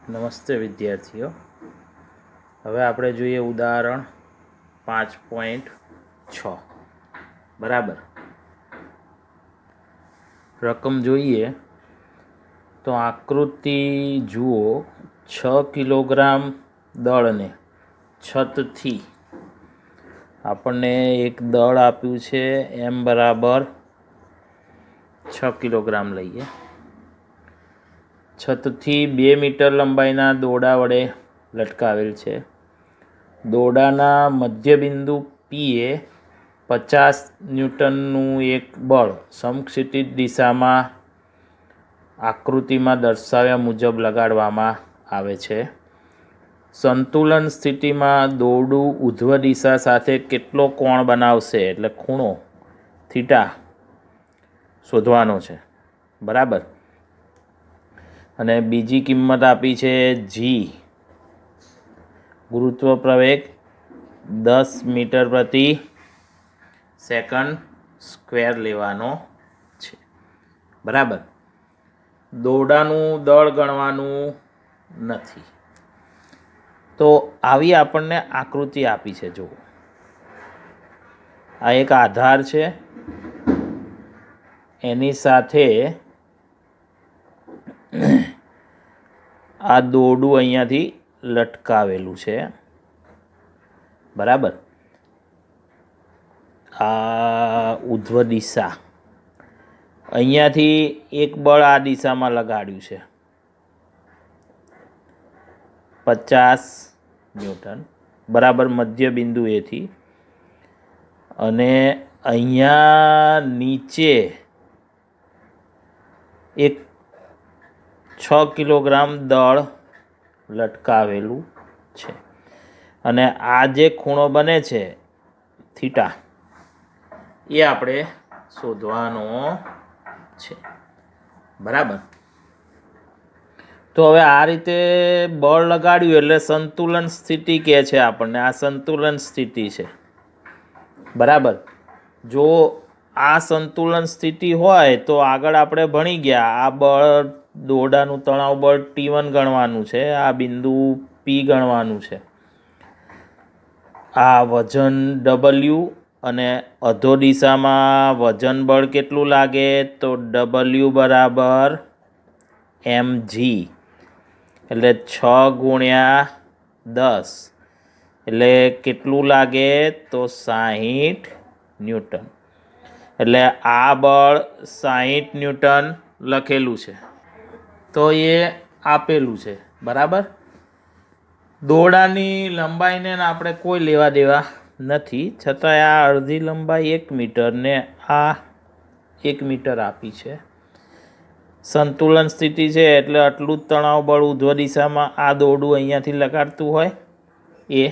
નમસ્તે વિદ્યાર્થીઓ. હવે આપણે જોઈએ ઉદાહરણ 5.6. બરાબર. રકમ જોઈએ તો આકૃતિ જુઓ. 6 કિલોગ્રામ દળને છતથી આપણને એક દળ આપ્યું છે m બરાબર 6 કિલોગ્રામ લઈએ. છતથી 2 મીટર લંબાઈના દોરડા વડે લટકાવેલ છે. દોરડાના મધ્યબિંદુ પીએ 50 ન્યૂટનનું એક બળ સમક્ષિતિજ દિશામાં આકૃતિમાં દર્શાવ્યા મુજબ લગાડવામાં આવે છે. સંતુલન સ્થિતિમાં દોરડું ઉધ્વ દિશા સાથે કેટલો કોણ બનાવશે, એટલે ખૂણો થીટા શોધવાનો છે. બરાબર. અને બીજી કિંમત આપી છે જી, ગુરુત્વ પ્રવેગ 10 મીટર પ્રતિ સેકન્ડ સ્ક્વેર લેવાનો છે. બરાબર. દોરડાનું દળ ગણવાનું નથી. તો આવી આપણને આકૃતિ આપી છે. જુઓ, આ એક આધાર છે, એની સાથે આ દોરડું અહીંયાથી લટકાવેલું છે. બરાબર. આ ઉધ્વ દિશા, અહીંયાથી એક બળ આ દિશામાં લગાડ્યું છે 50 ન્યૂટન. બરાબર. મધ્ય બિંદુ એથી, અને અહીંયા નીચે એક 6 કિલોગ્રામ દળ લટકાવેલું છે. અને આ જે ખૂણો બને છે થીટા, એ આપણે શોધવાનો છે. બરાબર. તો હવે આ રીતે બળ લગાડ્યું એટલે સંતુલન સ્થિતિ કહે છે આપણને. આ સંતુલન સ્થિતિ છે. બરાબર. જો આ સંતુલન સ્થિતિ હોય તો આગળ આપણે ભણી ગયા, આ બળ દોરડાનું તણાવ બળ T1 ગણવાનું છે, આ બિંદુ P ગણવાનું છે, આ વજન W, અને અધો દિશામાં વજન બળ કેટલું લાગે, તો W બરાબર mg, એટલે 6 ગુણ્યા 10, એટલે કેટલું લાગે, તો 60 ન્યૂટન. એટલે આ બળ 60 ન્યૂટન લખેલું છે. તો એ આપેલું છે. બરાબર. દોરડાની લંબાઈને આપણે કોઈ લેવા દેવા નથી, છતાંય આ અડધી લંબાઈ 1 મીટર ને આ 1 મીટર આપી છે. સંતુલન સ્થિતિ છે એટલે આટલું જ તણાવ બળ ઉધ્વ દિશામાં આ દોરડું અહીંયાથી લગાડતું હોય એ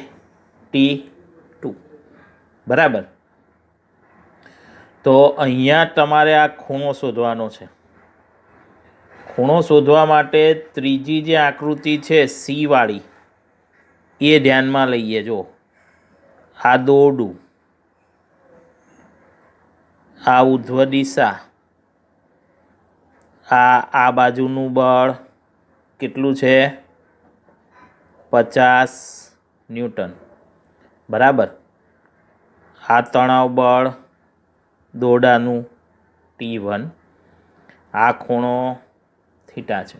T2. બરાબર. તો અહીંયા તમારે આ ખૂણો શોધવાનો છે. ખૂણો શોધવા માટે ત્રીજી જે આકૃતિ છે C વાળી, એ ધ્યાનમાં લઈએ. જો, આ દોરડું, આ ઉધ્વ દિશા, આ બાજુનું બળ કેટલું છે, 50 ન્યૂટન. બરાબર. આ તણાવ બળ દોરડાનું T1, આ ખૂણો થીટા છે.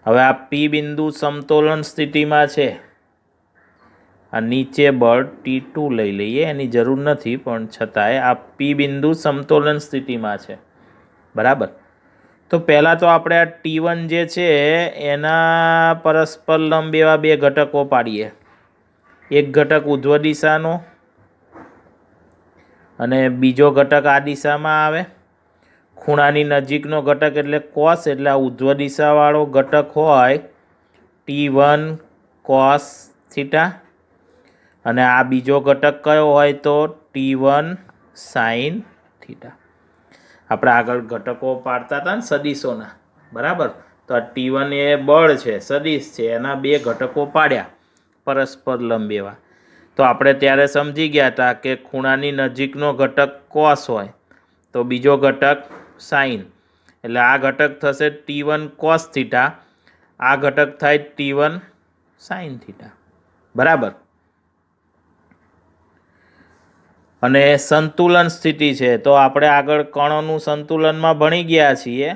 હવે આ P બિંદુ સમતોલન સ્થિતિમાં છે. આ નીચે બળ T2 લઈ લઈએ, એની જરૂર નથી, પણ છતાંય આ P બિંદુ સમતોલન સ્થિતિમાં છે. બરાબર. તો પહેલાં તો આપણે આ T1 જે છે એના પરસ્પર લંબ એવા બે ઘટકો પાડીએ. એક ઘટક ઉધ્વ દિશાનો અને બીજો ઘટક આ દિશામાં આવે. ખૂણાની નજીકનો ઘટક એટલે કોસ, એટલે આ ઉધ્વ દિશાવાળો ઘટક હોય T1 કોસ થીટા, અને આ બીજો ઘટક કયો હોય તો T1 સાઇન થીટા. આપણે આગળ ઘટકો પાડતા હતા ને સદીશોના. બરાબર. તો આ T1 એ બળ છે, સદીશ છે, એના બે ઘટકો પાડ્યા પરસ્પર લંબ એવા. તો આપણે ત્યારે સમજી ગયા હતા કે ખૂણાની નજીકનો ઘટક કોસ હોય તો બીજો ઘટક સાઇન, એટલે આ ઘટક થશે T1 કોસ થીટા, આ ઘટક થાય T1 sin થીટા, બરાબર. અને સંતુલન સ્થિતિ છે તો આપણે આગળ કણોનું સંતુલનમાં ભણી ગયા છીએ.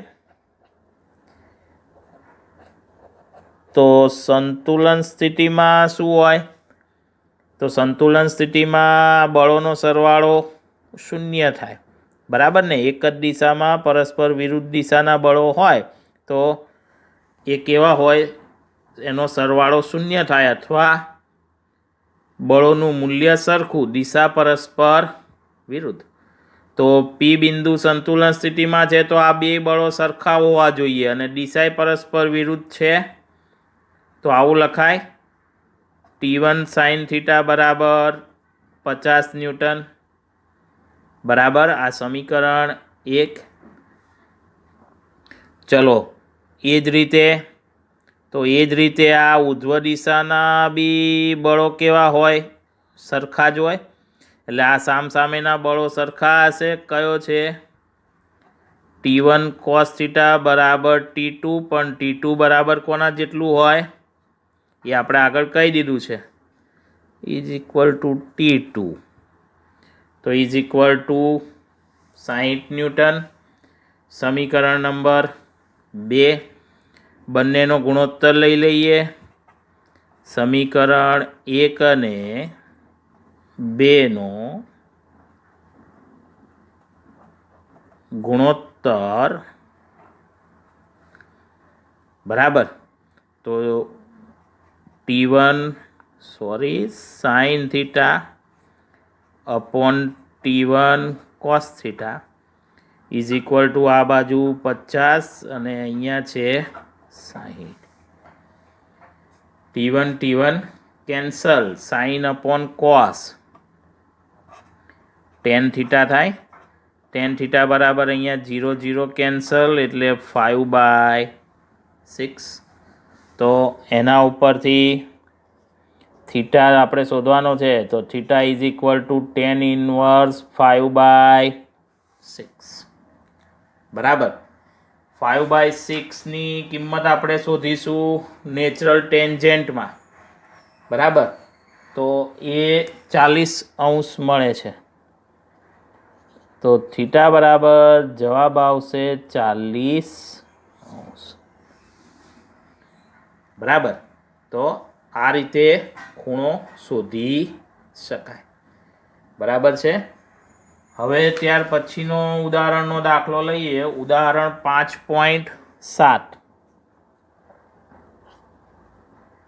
તો સંતુલન સ્થિતિમાં શું હોય? તો સંતુલન સ્થિતિમાં બળોનો સરવાળો શૂન્ય થાય, બરાબર ને. એક જ દિશામાં પરસ્પર વિરુદ્ધ દિશાના બળો હોય તો એ કેવા હોય? એનો સરવાળો શૂન્ય થાય અથવા બળોનું મૂલ્ય સરખું, દિશા પરસ્પર વિરુદ્ધ. તો P બિંદુ સંતુલન સ્થિતિમાં છે તો આ બે બળો સરખા હોવા જોઈએ અને દિશા પરસ્પર વિરુદ્ધ છે તો આવું લખાય T1 sin થીટા બરાબર 50 ન્યૂટન, બરાબર. આ સમીકરણ 1. ચલો એ જ રીતે આ ઉધ્વ દિશાના બી બળો કેવા હોય? સરખા જ હોય. એટલે આ સામસામેના બળો સરખા હશે. કયો છે? T1 cos થીટા બરાબર T2, પણ T2 બરાબર કોના જેટલું હોય? એ આપણે આગળ કહી દીધું છે, ઇઝ ઇક્વલ ટુ T2. તો ઇઝ ઇક્વલ ટુ 60 ન્યૂટન. સમીકરણ નંબર 2. બંનેનો ગુણોત્તર લઈ લઈએ. સમીકરણ 1 અને 2 નો ગુણોત્તર, બરાબર. તો sin theta upon T1 cos theta is equal two આ બાજુ 50 અને અહીંયા છે 60. T1 cancel, sine upon cos tan theta થાય. tan થીટા બરાબર અહીંયા 0 0 કેન્સલ એટલે 5/6. તો એના ઉપરથી થીટા આપણે શોધવાનો છે તો theta is equal two tan inverse 5/6, બરાબર. 5/6ની કિંમત આપણે શોધીશું નેચરલ ટેન્જેન્ટમાં, બરાબર. તો એ 40° મળે છે. તો થીટા બરાબર જવાબ આવશે 40°, બરાબર. તો આ રીતે ખૂણો શોધી શકાય, બરાબર છે. હવે ત્યાર પછીનો ઉદાહરણનો દાખલો લઈએ. ઉદાહરણ 5.7.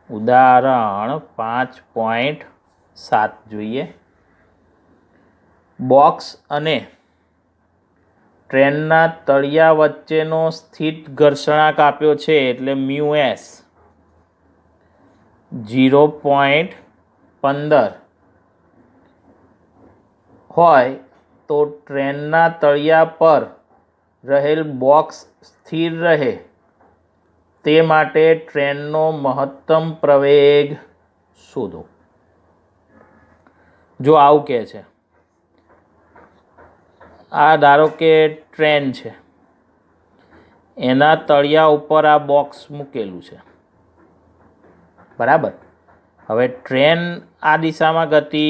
ઉદાહરણ 5.7 જોઈએ. બોક્સ અને ટ્રેનના તળિયા વચ્ચેનો સ્થિત ઘર્ષણાંક આપ્યો છે એટલે μs 0.15 હોય તો ટ્રેનના તળિયા પર રહેલ બોક્સ સ્થિર રહે તે માટે ટ્રેનનો મહત્તમ પ્રવેગ શોધો. જો આવું કહે છે, આ ધારો કે ટ્રેન છે, એના તળિયા ઉપર આ બોક્સ મૂકેલું છે, બરાબર. હવે ટ્રેન આ દિશામાં ગતિ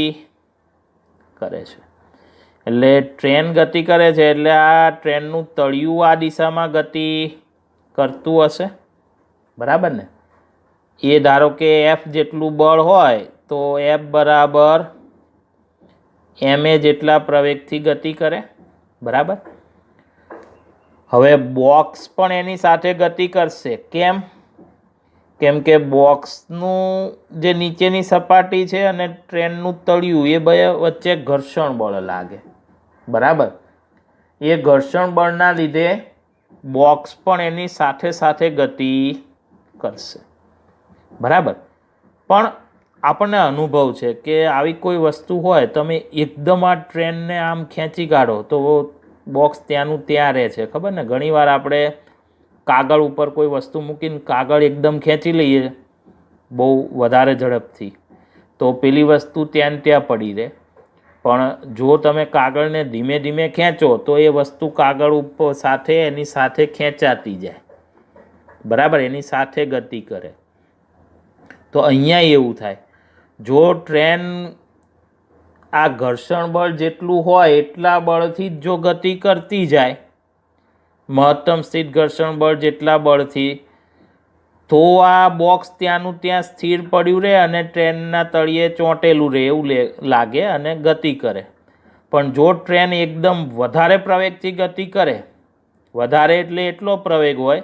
કરે છે, એટલે ટ્રેન ગતિ કરે છે એટલે આ ટ્રેનનું તળિયું આ દિશામાં ગતિ કરતું હશે, બરાબર ને. એ ધારો કે F જેટલું બળ હોય તો F બરાબર ma જેટલા પ્રવેગથી ગતિ કરે, બરાબર. હવે બોક્સ પણ એની સાથે ગતિ કરશે. કેમ કે બોક્સનું જે નીચેની સપાટી છે અને ટ્રેનનું તળિયું એ બે વચ્ચે ઘર્ષણ બળ લાગે, બરાબર. એ ઘર્ષણ બળના લીધે બોક્સ પણ એની સાથે ગતિ કરશે, બરાબર. પણ આપણને અનુભવ છે કે આવી કોઈ વસ્તુ હોય, તમે એકદમ આ ટ્રેનને આમ ખેંચી કાઢો તો બોક્સ ત્યાંનું ત્યાં રહે છે, ખબર ને. ઘણીવાર આપણે કાગળ ઉપર કોઈ વસ્તુ મૂકીને કાગળ એકદમ ખેંચી લઈએ બહુ વધારે ઝડપથી તો પેલી વસ્તુ ત્યાં પડી રહે. પણ જો તમે કાગળને ધીમે ધીમે ખેંચો તો એ વસ્તુ કાગળ ઉપર એની સાથે ખેંચાતી જાય, બરાબર, એની સાથે ગતિ કરે. તો અહીંયા એવું થાય, જો ટ્રેન આ ઘર્ષણ બળ જેટલું હોય એટલા બળથી જ જો ગતિ કરતી જાય, મહત્તમ સ્થિત ઘર્ષણ બળ જેટલા બળથી, તો આ બોક્સ ત્યાંનું ત્યાં સ્થિર પડ્યું રહે અને ટ્રેનના તળિયે ચોંટેલું રહે એવું લાગે અને ગતિ કરે. પણ જો ટ્રેન એકદમ વધારે પ્રવેગથી ગતિ કરે, વધારે એટલે એટલો પ્રવેગ હોય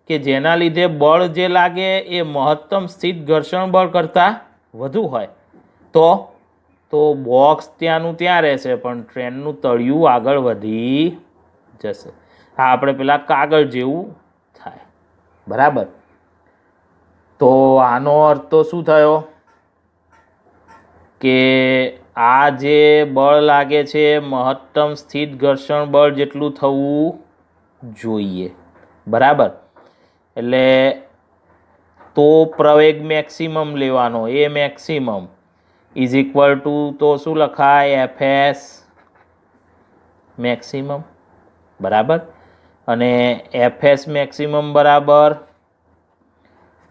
કે જેના લીધે બળ જે લાગે એ મહત્તમ સ્થિત ઘર્ષણ બળ કરતાં વધુ હોય, તો બોક્સ ત્યાંનું ત્યાં રહેશે પણ ટ્રેનનું તળિયું આગળ વધી જશે. આ આપણે પેલા કાગળ જેવું થાય. બરાબર, તો આનો અર્થ તો શું થયો કે આ જે બળ લાગે છે મહત્તમ સ્થિત ઘર્ષણ બળ જેટલું થવું જોઈએ. બરાબર, એટલે તો પ્રવેગ મેક્સિમમ લેવાનો, A maximum is equal to તો શું લખાય, એફએસ મેક્સિમમ. બરાબર, અને એફએસ મેક્સિમમ બરાબર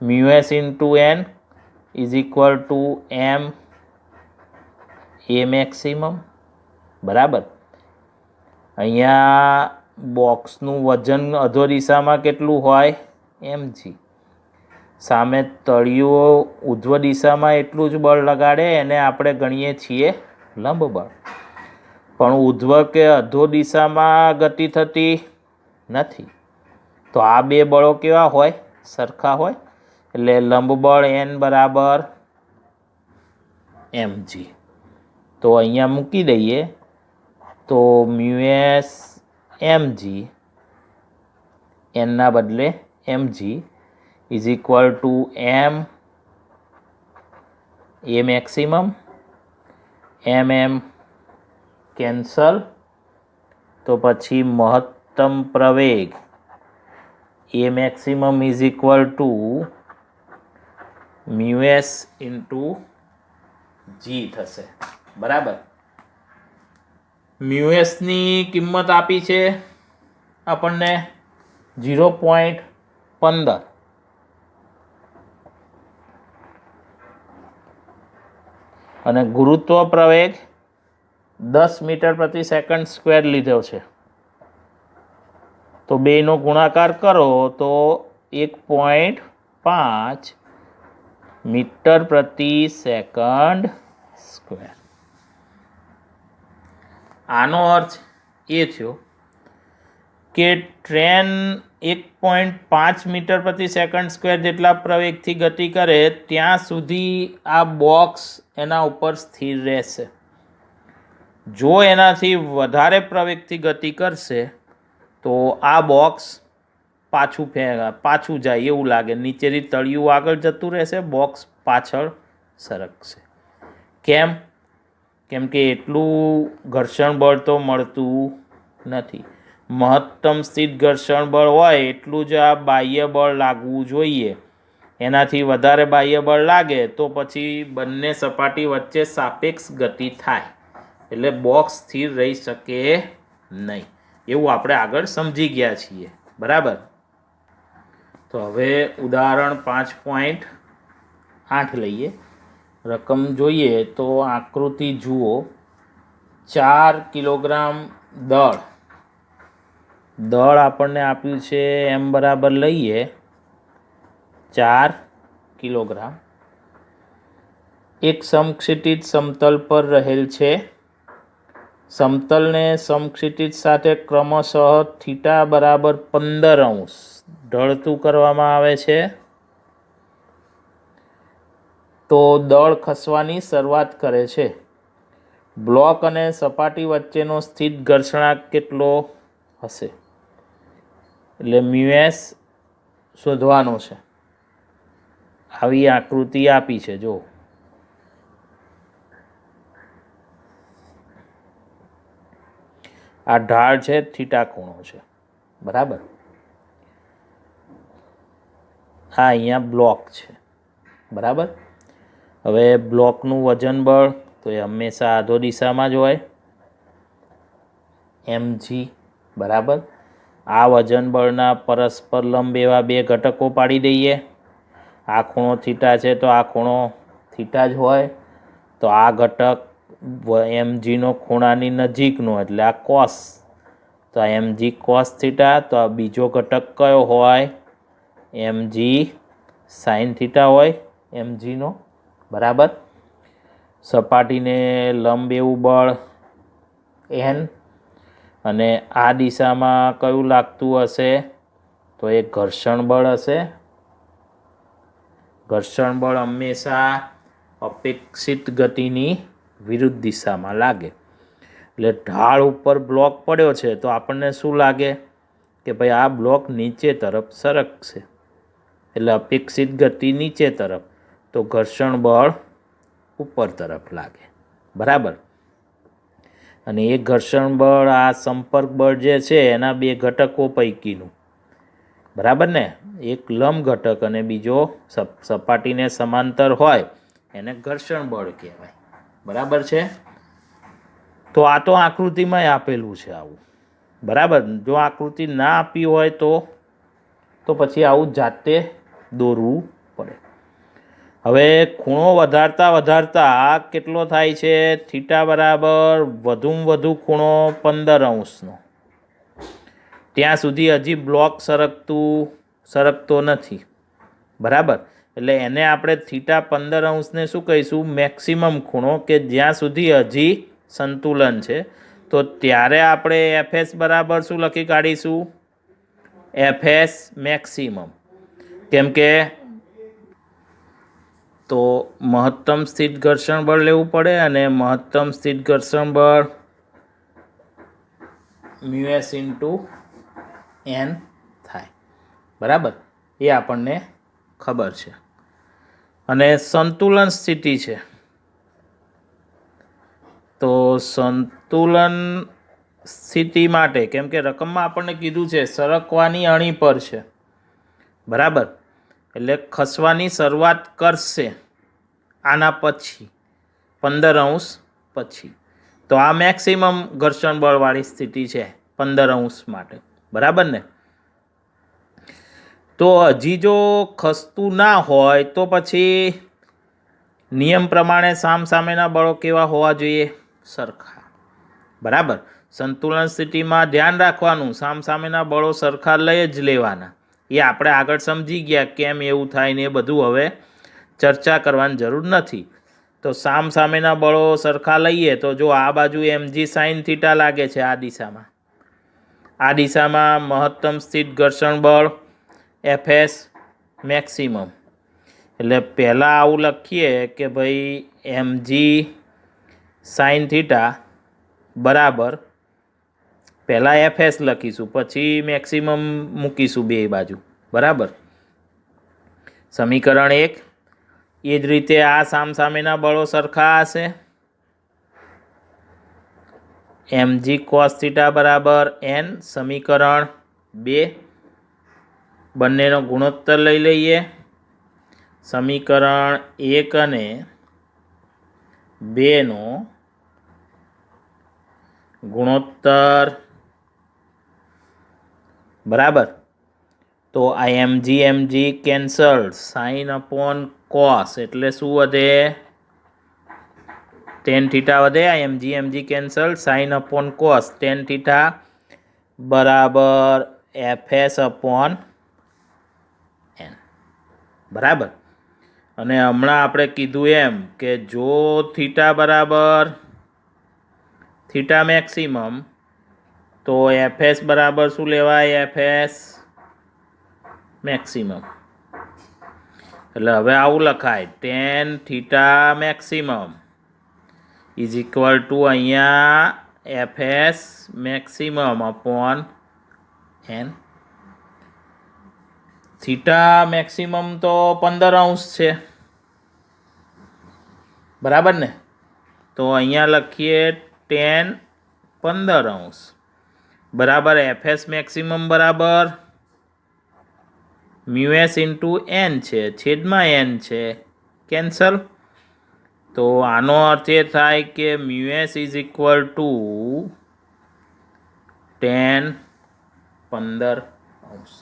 mu S into N is equal to M A maximum. બરાબર, અહીંયા બોક્સનું વજન અધો દિશામાં કેટલું હોય, mg. સામે તળિયું ઉધ્વ દિશામાં એટલું જ બળ લગાડે, એને આપણે ગણીએ છીએ લંબ બળ. પણ ઉધ્વ કે અધો દિશામાં ગતિ થતી નથી, તો આ બે બળો કેવા હોય, સરખા હોય. એટલે લંબ બળ n બરાબર mg. તો અહીંયા મૂકી દઈએ તો મ્યુએસ mg, એનના બદલે mg is equal to M A maximum, M cancel, તો પછી મહત્તમ પ્રવેગ a maximum is equal to mu s into G થશે. બરાબર, મ્યુએસની કિંમત આપી છે આપણને 0.15 અને ગુરુત્વ પ્રવેગ 10 મીટર પ્રતિ સેકન્ડ સ્ક્વેર લીધો છે. તો બેનો ગુણાકાર કરો તો 1.5 મીટર પ્રતિ સેકન્ડ સ્ક્વેર. આનો અર્થ એ થયો કે ટ્રેન 1.5 મીટર પ્રતિ સેકન્ડ સ્ક્વેર જેટલા પ્રવેગથી ગતિ કરે ત્યાં સુધી આ બોક્સ એના ઉપર સ્થિર રહેશે. જો એનાથી વધારે પ્રવેગથી ગતિ કરશે તો આ બોક્સ પાછું જાય એવું લાગે, નીચેથી તળિયું આગળ જતું રહેશે, બોક્સ પાછળ સરકશે. કેમ કે એટલું ઘર્ષણ બળ તો મળતું નથી. મહત્તમ સ્થિત ઘર્ષણ બળ હોય એટલું જ આ બાહ્ય બળ લાગવું જોઈએ. એનાથી વધારે બાહ્ય બળ લાગે તો પછી બંને સપાટી વચ્ચે સાપેક્ષ ગતિ થાય, એટલે બોક્સ સ્થિર રહી શકે નહીં. એવું આપણે આગળ સમજી ગયા છીએ. બરાબર, તો હવે ઉદાહરણ 5.8 લઈએ. રકમ જોઈએ તો આકૃતિ જુઓ. 4 કિલોગ્રામ દળ આપણને આપ્યું છે, એમ બરાબર લઈએ 4 કિલોગ્રામ. એક સમક્ષિતિજ સમતલ પર રહેલ છે. સમતલને સમક્ષિતિજ સાથે ક્રમશઃ થીટા બરાબર 15° ઢળતું કરવામાં આવે છે. તો દળ ખસવાની શરૂઆત કરે છે. બ્લોક અને સપાટી વચ્ચેનો સ્થિત ઘર્ષણાંક કેટલો હશે, એટલે મ્યુએસ શોધવાનો છે. આવી આકૃતિ આપી છે, જો આ ઢાળ છે, થીટા ખૂણો છે. બરાબર, આ અહીંયા બ્લોક છે. બરાબર, હવે બ્લોકનું વજન બળ તો એ હંમેશા આધો દિશામાં જ હોય, mg. બરાબર, આ વજન બળના પરસ્પર લંબ એવા બે ઘટકો પાડી દઈએ. આ ખૂણો થીટા છે તો આ ખૂણો થીટા જ હોય. તો આ ઘટક mgનો ખૂણાની નજીકનો એટલે આ કોસ, તો આ mg કોસ થીટા. તો આ બીજો ઘટક કયો હોય? mg સાઇન થીટા હોય mgનો. બરાબર. સપાટીને લંબ એવું બળ n, અને આ દિશામાં કયું લાગતું હશે? તો એ ઘર્ષણ બળ હશે. ઘર્ષણ બળ હંમેશા અપેક્ષિત ગતિની વિરુદ્ધ દિશામાં લાગે. એટલે ઢાળ ઉપર બ્લોક પડ્યો છે તો આપણને શું લાગે કે ભાઈ આ બ્લોક નીચે તરફ સરકશે, એટલે અપેક્ષિત ગતિ નીચે તરફ, તો ઘર્ષણ બળ ઉપર તરફ લાગે. બરાબર. અને એ ઘર્ષણ બળ આ સંપર્ક બળ જે છે એના બે ઘટકો પૈકીનું. બરાબર ને? એક લંબ ઘટક અને બીજો સપાટીને સમાંતર હોય એને ઘર્ષણ બળ કહેવાય. બરાબર છે? તો આ તો આકૃતિમાં આપેલું છે આવું. બરાબર. જો આકૃતિ ના આપી હોય તો પછી આવું જાતે દોરવું પડે. હવે ખૂણો વધારતા કેટલો થાય છે? થીટા બરાબર વધુમાં વધુ ખૂણો 15°નો. ત્યાં સુધી હજી બ્લોક સરકતો નથી. બરાબર. એટલે એને આપણે થીટા 15°ને શું કહીશું? મેક્સિમમ ખૂણો, કે જ્યાં સુધી હજી સંતુલન છે. તો ત્યારે આપણે fs બરાબર શું લખી કાઢીશું? fs maximum. કેમ કે તો મહત્તમ સ્થિત ઘર્ષણ બળ લેવું પડે, અને મહત્તમ સ્થિત ઘર્ષણ બળ μs × n થાય. બરાબર. એ આપણને ખબર છે. અને સંતુલન સ્થિતિ છે. તો સંતુલન સ્થિતિ માટે, કેમ કે રકમમાં આપણને કીધું છે સરકવાની અણી પર છે. બરાબર. એટલે ખસવાની શરૂઆત કરશે આના પછી 15° પછી. તો આ મેક્સિમમ ઘર્ષણ બળવાળી સ્થિતિ છે 15° માટે. બરાબર ને? તો હજી જો ખસતું ના હોય તો પછી નિયમ પ્રમાણે સામસામેના બળો કેવા હોવા જોઈએ? સરખા. બરાબર. સંતુલન સ્થિતિમાં ધ્યાન રાખવાનું, સામસામેના બળો સરખા લઈ જ લેવાના. એ આપણે આગળ સમજી ગયા કેમ એવું થાય ને, એ બધું હવે ચર્ચા કરવાની જરૂર નથી. તો સામસામેના બળો સરખા લઈએ તો જો આ બાજુ mg સાઇન થીટા લાગે છે આ દિશામાં. આ દિશામાં મહત્તમ સ્થિત ઘર્ષણ બળ fs મેક્સિમમ. એટલે પહેલાં આવું લખીએ કે ભાઈ mg સાઇન થીટા બરાબર, પહેલાં fs લખીશું, પછી મેક્સિમમ મૂકીશું બે બાજુ. બરાબર. સમીકરણ 1. એ જ રીતે આ સામસામેના બળો સરખા હશે. mg cos થીટા બરાબર n. સમીકરણ 2. બંનેનો ગુણોત્તર લઈ લઈએ. સમીકરણ 1 અને 2નો ગુણોત્તર. બરાબર. તો આ mg cancel, sine upon cos એટલે શું વધે? ટેન થીટા વધે. આ mg cancel, sine upon cos ten theta બરાબર fs અપોન n. બરાબર. અને હમણાં આપણે કીધું એમ કે જો થીટા બરાબર થીટા મેક્સિમમ, તો fs બરાબર શું લેવાય? fs maximum. એટલે હવે આવું લખાય ten theta maximum is equal two અહીંયા fs maximum upon n. Theta maximum તો 15° છે. બરાબર ને? તો અહીંયા લખીએ ટેન 15° બરાબર fs મેક્સિમમ બરાબર μs × n છે, છેદમાં n છે, કેન્સલ. તો આનો અર્થ એ થાય કે μs is equal two ten 15°.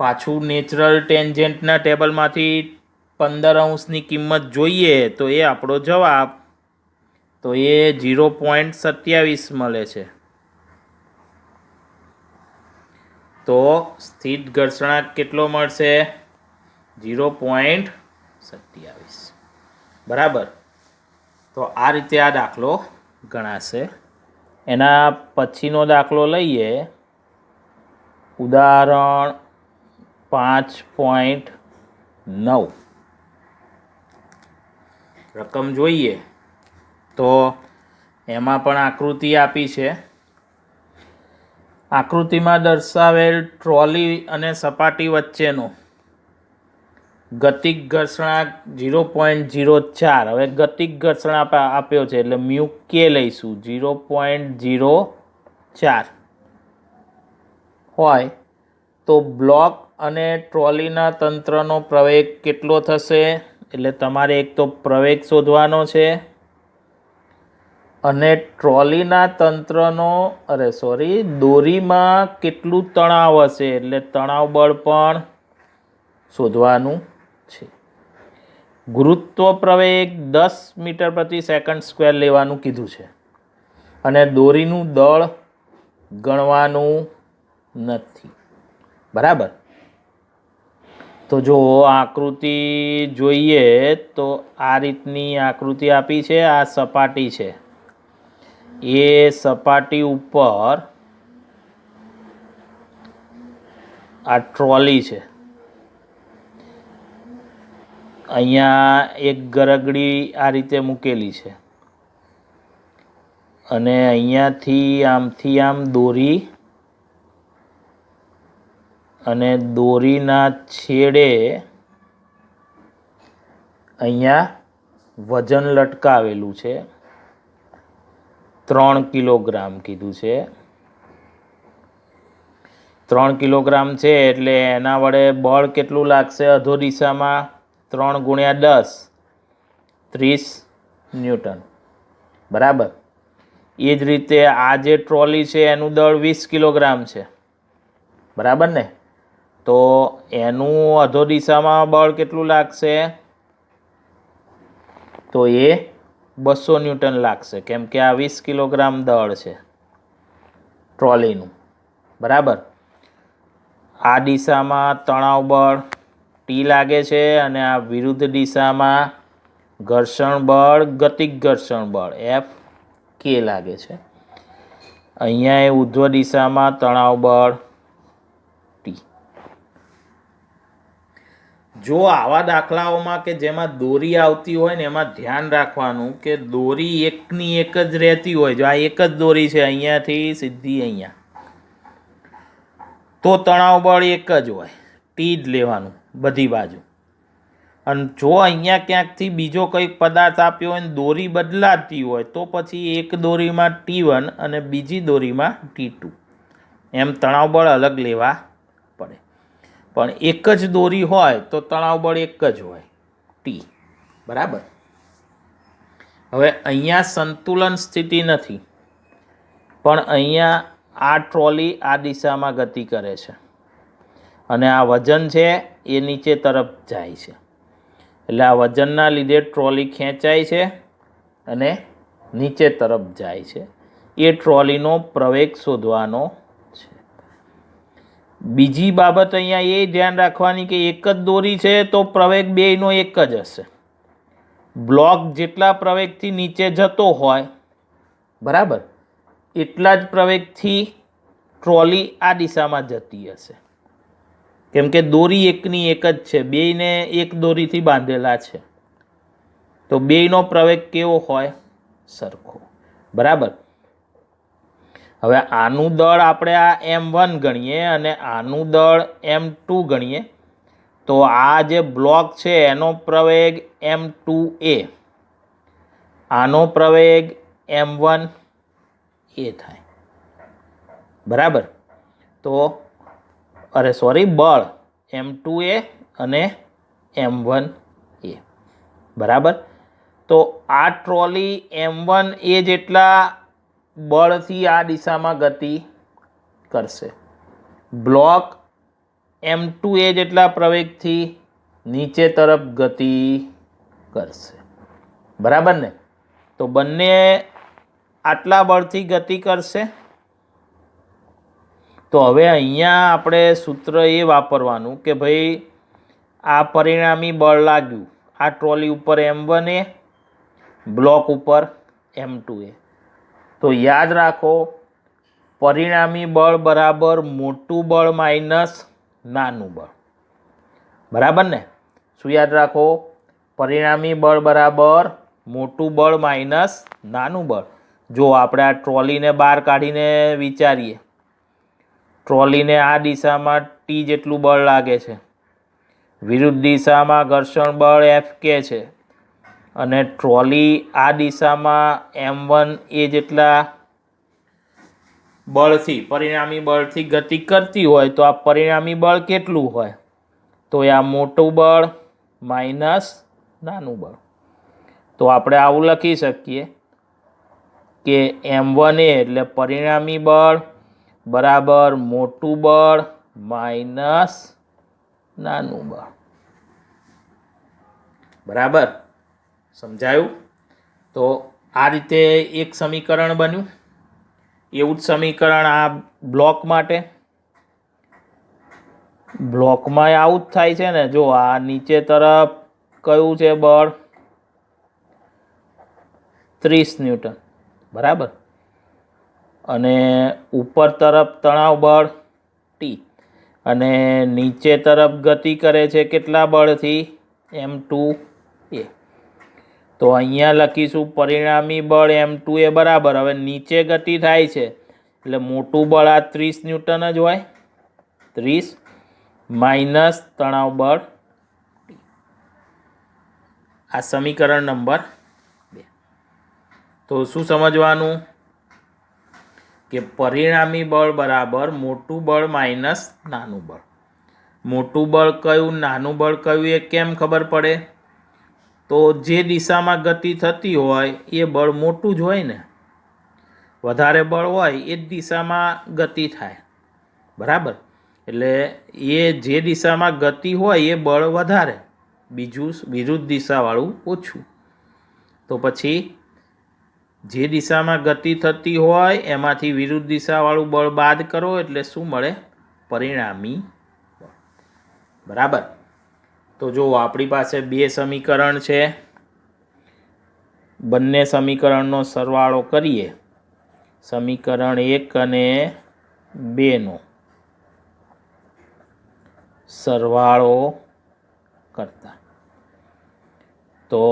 પાછું નેચરલ ટેન્જેન્ટના ટેબલમાંથી 15°ની કિંમત જોઈએ તો એ આપણો જવાબ, તો એ 0.27 મળે છે. તો સ્થિત ઘર્ષણાંક કેટલો મળશે? 0.27. બરાબર. તો આ રીતે આ દાખલો ગણાશે. એના પછીનો દાખલો લઈએ, ઉદાહરણ 5.9. રકમ જોઈએ તો એમાં પણ આકૃતિ આપી છે. આકૃતિમાં દર્શાવેલ ટ્રોલી અને સપાટી વચ્ચેનો ગતિક ઘર્ષણાંક 0.04. હવે ગતિક ઘર્ષણાંક આપ્યો છે એટલે મ્યુ કે લઈશું. 0.04 હોય તો બ્લોક અને ટ્રોલીના તંત્રનો પ્રવેગ કેટલો થશે? એટલે તમારે એક તો પ્રવેગ શોધવાનો છે અને ટ્રોલીના તંત્રનો દોરીમાં કેટલું તણાવ હશે એટલે તણાવ બળ પણ શોધવાનું છે. ગુરુત્વ પ્રવેગ 10 મીટર પ્રતિ સેકન્ડ સ્ક્વેર લેવાનું કીધું છે અને દોરીનું દળ ગણવાનું નથી. બરાબર. તો જો આકૃતિ જોઈએ તો આ રીતની આકૃતિ આપી છે. આ સપાટી છે, એ સપાટી ઉપર આ ટ્રોલી છે. અહીંયા એક ગરગડી આ રીતે મૂકેલી છે અને અહીંયાથી આમથી આમ દોરી અને દોરીના છેડે અહીંયા વજન લટકાવેલું છે. 3 કિલોગ્રામ કીધું છે. 3 કિલોગ્રામ છે એટલે એના વડે બળ કેટલું લાગશે અધો દિશામાં? 3 × 10 30 ન્યૂટન. બરાબર. એ જ રીતે આ જે ટ્રોલી છે એનું દળ 20 કિલોગ્રામ છે. બરાબર ને? તો એનું અધો દિશામાં બળ કેટલું લાગશે? તો એ 200 ન્યૂટન લાગશે, કેમ કે આ 20 કિલોગ્રામ દળ છે ટ્રોલીનું. બરાબર. આ દિશામાં તણાવ બળ ટી લાગે છે અને આ વિરુદ્ધ દિશામાં ઘર્ષણ બળ, ગતિક ઘર્ષણ બળ એફ કે લાગે છે. અહીંયા એ ઉર્ધ્વ દિશામાં તણાવ બળ ટી. જો આવા દાખલાઓમાં કે જેમાં દોરી આવતી હોય ને એમાં ધ્યાન રાખવાનું કે દોરી એકની એક જ રહેતી હોય. જો આ એક જ દોરી છે અહીંયાથી સીધી અહીંયા, તો તણાવ બળ એક જ હોય, ટી જ લેવાનું બધી બાજુ. અને જો અહીંયા ક્યાંકથી બીજો કંઈક પદાર્થ આપ્યો હોય ને દોરી બદલાતી હોય તો પછી એક દોરીમાં T1 અને બીજી દોરીમાં T2 એમ તણાવ બળ અલગ લેવા પડે. પણ એક જ દોરી હોય તો તણાવ બળ એક જ હોય, ટી. બરાબર. હવે અહીંયા સંતુલન સ્થિતિ નથી, પણ અહીંયા આ ટ્રોલી આ દિશામાં ગતિ કરે છે અને આ વજન છે એ નીચે તરફ જાય છે. એટલે આ વજનના લીધે ટ્રોલી ખેંચાય છે અને નીચે તરફ જાય છે. એ ટ્રોલીનો પ્રવેગ શોધવાનો છે. બીજી બાબત અહીંયા એ ધ્યાન રાખવાની કે એક જ દોરી છે તો પ્રવેગ બેયનો એક જ હશે. બ્લોક જેટલા પ્રવેગથી નીચે જતો હોય, બરાબર, એટલા જ પ્રવેગથી ટ્રોલી આ દિશામાં જતી હશે, કેમ કે દોરી એકની એક જ છે, બેયને એક દોરીથી બાંધેલા છે. તો બેયનો પ્રવેગ કેવો હોય? સરખો. બરાબર. હવે આનું દળ આપણે આ M1 ગણીએ અને આનું દળ M2 ગણીએ તો આ જે બ્લોક છે એનો પ્રવેગ M2A, આનો પ્રવેગ M1A થાય. બરાબર. તો બળ M2A અને M1A. બરાબર. તો આ ટ્રોલી M1A જેટલા બળથી આ દિશામાં ગતિ કરશે. બ્લોક M2A જેટલા પ્રવેગથી નીચે તરફ ગતિ કરશે, બરાબર ને? તો બંને આટલા બળથી ગતિ કરશે. તો હવે અહીંયા આપણે સૂત્ર એ વાપરવાનું કે ભાઈ આ પરિણામી બળ લાગ્યું આ ટ્રોલી ઉપર M1A, બ્લોક ઉપર M2A. તો યાદ રાખો પરિણામી બળ બરાબર મોટું બળ માઇનસ નાનું બળ, બરાબર ને? શું યાદ રાખો? પરિણામી બળ બરાબર મોટું બળ માઇનસ નાનું બળ. જો આપણે આ ટ્રોલીને બહાર કાઢીને વિચારીએ, ટ્રોલીને આ દિશામાં T જેટલું બળ લાગે છે, વિરુદ્ધ દિશામાં ઘર્ષણ બળ Fk છે, અને ટ્રોલી આ દિશામાં M1A જેટલા બળથી પરિણામી બળથી ગતિ કરતી હોય તો આ પરિણામી બળ કેટલું હોય? તો આ મોટું બળ માઇનસ નાનું બળ. તો આપણે આવું લખી શકીએ કે M1A એટલે પરિણામી બળ બરાબર મોટું બળ માઇનસ નાનું બળ. બરાબર? સમજાયું? તો આ રીતે એક સમીકરણ બન્યું. એવું જ સમીકરણ આ બ્લોક માટે. બ્લોકમાં આવું જ થાય છે ને. જો આ નીચે તરફ કયું છે બળ? 30 ન્યૂટન, બરાબર? અને ઉપર તરફ તણાવ બળ T, અને નીચે તરફ ગતિ કરે છે કેટલા બળથી? M2A. તો અહીંયા લખીશું પરિણામી બળ M2A બરાબર, હવે નીચે ગતિ થાય છે એટલે મોટું બળ આ 30 ન્યૂટન જ હોય, 30 માઇનસ તણાવ બળ T. આ સમીકરણ નંબર 2. તો શું સમજવાનું? કે પરિણામી બળ બરાબર મોટું બળ માઇનસ નાનું બળ. મોટું બળ કયું, નાનું બળ કયું એ કેમ ખબર પડે? તો જે દિશામાં ગતિ થતી હોય એ બળ મોટું જ હોય ને. વધારે બળ હોય એ જ દિશામાં ગતિ થાય, બરાબર? એટલે એ જે દિશામાં ગતિ હોય એ બળ વધારે, બીજું વિરુદ્ધ દિશાવાળું ઓછું. તો પછી જે દિશામાં ગતિ થતી હોય એમાંથી વિરુદ્ધ દિશાવાળું બળ બાદ કરો એટલે શું મળે? પરિણામી બળ. બરાબર? તો જો આપણી પાસે બે સમીકરણ છે, બંને સમીકરણનો સરવાળો કરીએ. સમીકરણ 1 અને 2નો સરવાળો કરતા તો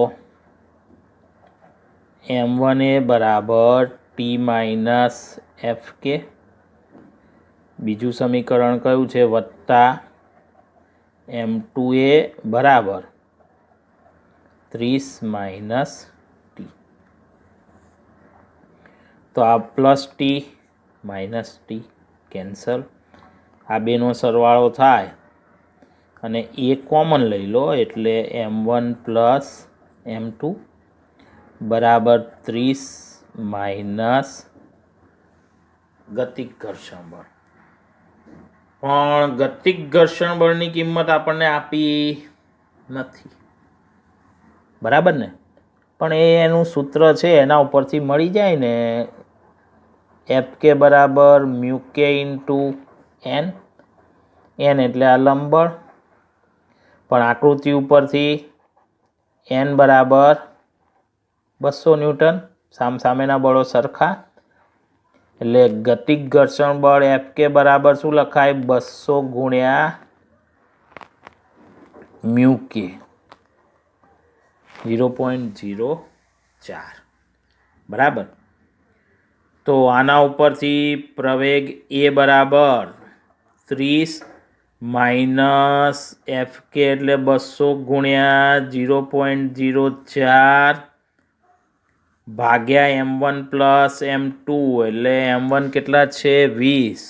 M1A બરાબર T માઇનસ Fk, બીજું સમીકરણ કયું છે? વત્તા M2A બરાબર 30 માઇનસ T. તો આ plus T minus T cancel, આ બેનો સરવાળો થાય અને એ કોમન લઈ લો એટલે M1 પ્લસ M2 બરાબર 30 માઇનસ ગતિક ઘર્ષણ બળ. પણ ગતિક ઘર્ષણ બળની કિંમત આપણને આપી નથી, બરાબર ને? પણ એનું સૂત્ર છે એના ઉપરથી મળી જાય ને. Fk બરાબર μk ઇન્ટુ n, n એટલે આ લંબબળ, પણ આકૃતિ ઉપરથી n બરાબર 200 ન્યૂટન, સામસામેના બળો સરખા, એટલે ગતિક ઘર્ષણ બળ Fk બરાબર શું લખાય? 200 ગુણ્યા μk 0.04, બરાબર? તો આના ઉપરથી પ્રવેગ A બરાબર 30 માઇનસ Fk એટલે 200 ગુણ્યા 0.04 ભાગ્યા M1 પ્લસ M2 એટલે M1 કેટલા છે? 20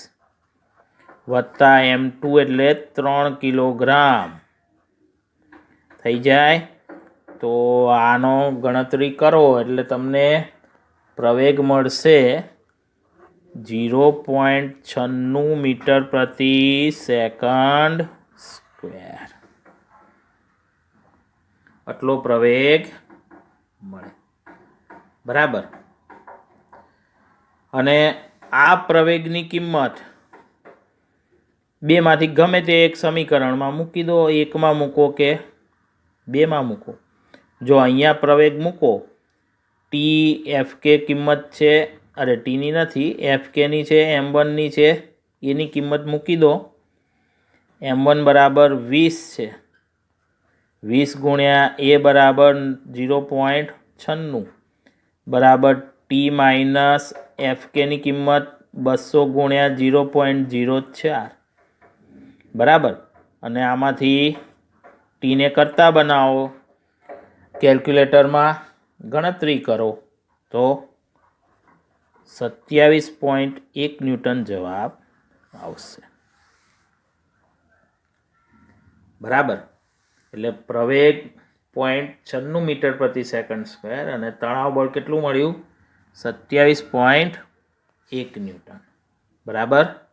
વત્તા M2 એટલે 3 કિલોગ્રામ થઈ જાય. તો આનો ગણતરી કરો એટલે તમને પ્રવેગ મળશે 0.96 મીટર પ્રતિ સેકન્ડ સ્ક્વેર આટલો પ્રવેગ મળે. બરાબર. અને આ પ્રવેગની કિંમત બેમાંથી ગમે તે એક સમીકરણમાં મૂકી દો, એકમાં મૂકો કે બેમાં મૂકો. જો અહીંયા પ્રવેગ મૂકો, ટી એફ કે કિંમત છે, અરે ટીની નથી, એફ કેની છે, m1ની છે, એની કિંમત મૂકી દો. m1 બરાબર 20 છે, 20 ગુણ્યા એ બરાબર 0.96 બરાબર ટી માઇનસ એફ કેની કિંમત 200 ગુણ્યા 0.04 બરાબર. અને આમાંથી ટીને કરતા બનાવો, કેલ્ક્યુલેટરમાં ગણતરી કરો તો 27.1 ન્યૂટન જવાબ આવશે. બરાબર. એટલે પ્રવેગ 0.96 મીટર પ્રતિ સેકન્ડ સ્ક્વેર અને તણાવ બળ કેટલું મળ્યું? 27.1 ન્યૂટન. બરાબર.